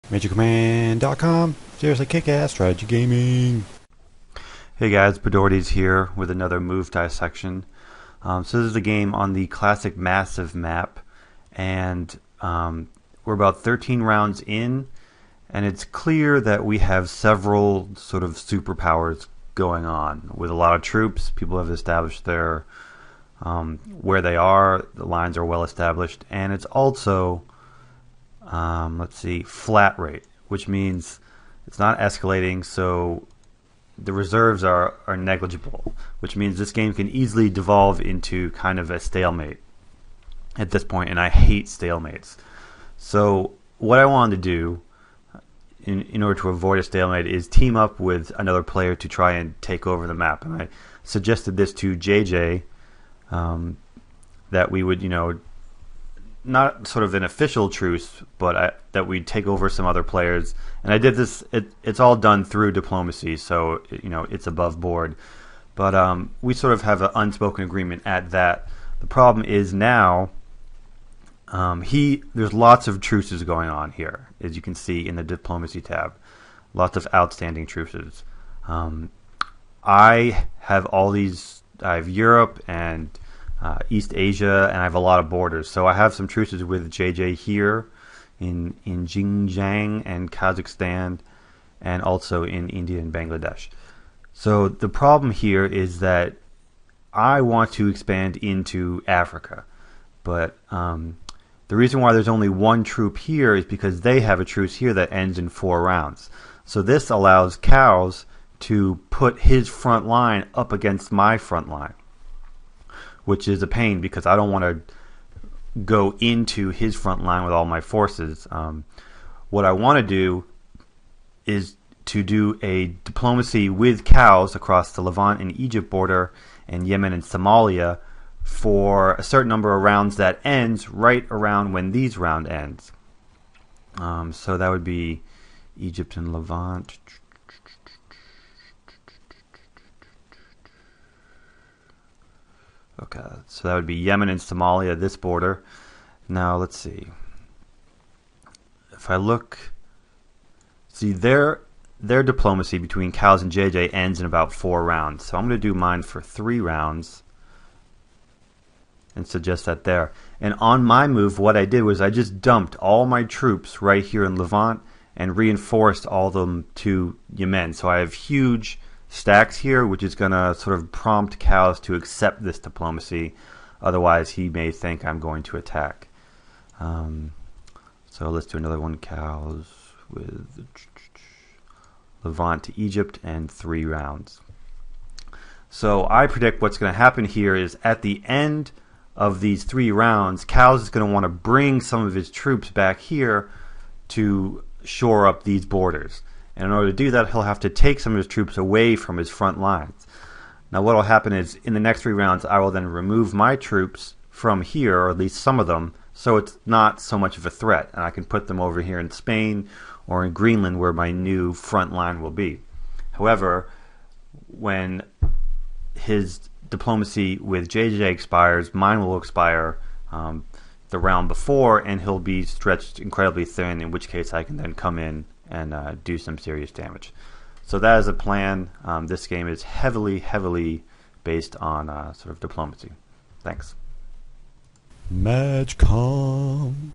MajorCommand.com. Seriously kick-ass strategy gaming. Hey guys, Bedordes here with another move dissection. So this is a game on the classic massive map, and we're about 13 rounds in, and it's clear that we have several sort of superpowers going on with a lot of troops. People have established their where they are. The lines are well established, and it's also flat rate, which means it's not escalating, so the reserves are negligible, which means this game can easily devolve into kind of a stalemate at this point, and I hate stalemates. So what I wanted to do in order to avoid a stalemate is team up with another player to try and take over the map. And I suggested this to JJ, that we would, not sort of an official truce, but that we'd take over some other players. And I did this. It's all done through diplomacy, so it's above board. But we sort of have an unspoken agreement at that. The problem is now there's lots of truces going on here, as you can see in the diplomacy tab. Lots of outstanding truces. I have all these. I have Europe and East Asia, and I have a lot of borders. So I have some truces with JJ here in Xinjiang and Kazakhstan, and also in India and Bangladesh. So the problem here is that I want to expand into Africa, but the reason why there's only one troop here is because they have a truce here that ends in 4 rounds. So this allows Cows to put his front line up against my front line, which is a pain because I don't want to go into his front line with all my forces. What I want to do is to do a diplomacy with Cows across the Levant and Egypt border and Yemen and Somalia for a certain number of rounds that ends right around when these round ends. So that would be Egypt and Levant. Okay, so that would be Yemen and Somalia, this border. Now, let's see. If I look, see their diplomacy between Cows and JJ ends in about 4 rounds. So I'm going to do mine for 3 rounds and suggest that there. And on my move, what I did was I just dumped all my troops right here in Levant and reinforced all of them to Yemen. So I have huge stacks here, which is going to sort of prompt Cows to accept this diplomacy. Otherwise, he may think I'm going to attack. So let's do another one. Cows with Levant to Egypt and 3 rounds. So I predict what's going to happen here is at the end of these 3 rounds, Cows is going to want to bring some of his troops back here to shore up these borders. And in order to do that, he'll have to take some of his troops away from his front lines. Now what will happen is in the next 3 rounds, I will then remove my troops from here, or at least some of them, so it's not so much of a threat. And I can put them over here in Spain or in Greenland where my new front line will be. However, when his diplomacy with JJ expires, mine will expire the round before, and he'll be stretched incredibly thin, in which case I can then come in and do some serious damage. So that is a plan. This game is heavily based on sort of diplomacy. Thanks. MajorComm.